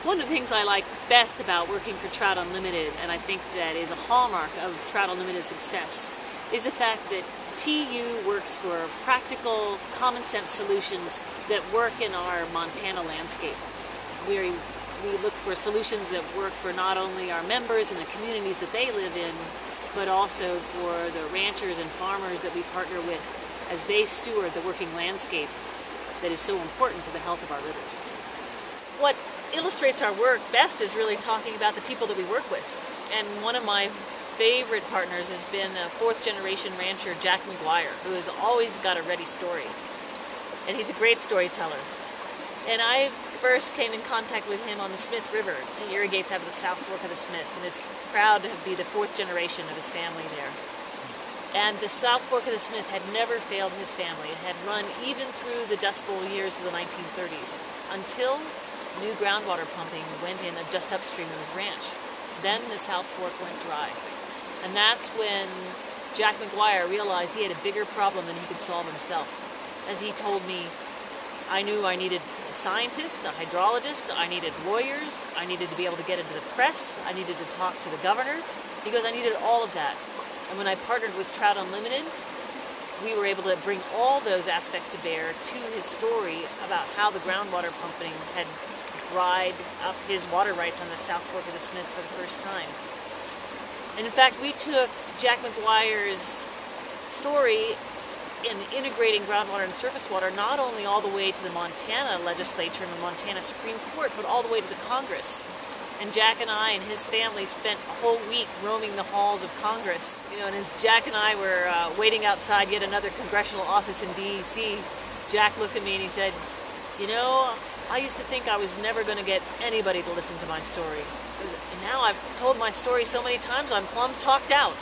One of the things I like best about working for Trout Unlimited, and I think that is a hallmark of Trout Unlimited's success, is the fact that TU works for practical, common-sense solutions that work in our Montana landscape. We look for solutions that work for not only our members and the communities that they live in, but also for the ranchers and farmers that we partner with as they steward the working landscape that is so important to the health of our rivers. What illustrates our work best is really talking about the people that we work with. And one of my favorite partners has been a fourth-generation rancher, Jack McGuire, who has always got a ready story. And he's a great storyteller. And I first came in contact with him on the Smith River. He irrigates out of the South Fork of the Smith and is proud to be the fourth generation of his family there. And the South Fork of the Smith had never failed his family. It had run even through the Dust Bowl years of the 1930s, until new groundwater pumping went in just upstream of his ranch. Then the South Fork went dry. And that's when Jack McGuire realized he had a bigger problem than he could solve himself. As he told me, I knew I needed a scientist, a hydrologist, I needed lawyers, I needed to be able to get into the press, I needed to talk to the governor. He goes, I needed all of that. And when I partnered with Trout Unlimited, we were able to bring all those aspects to bear to his story about how the groundwater pumping had dried up his water rights on the South Fork of the Smith for the first time. And in fact, we took Jack McGuire's story in integrating groundwater and surface water not only all the way to the Montana legislature and the Montana Supreme Court, but all the way to the Congress. And Jack and I and his family spent a whole week roaming the halls of Congress. And as Jack and I were waiting outside yet another congressional office in D.C., Jack looked at me and he said, you know, I used to think I was never going to get anybody to listen to my story. And now I've told my story so many times, I'm plumb talked out.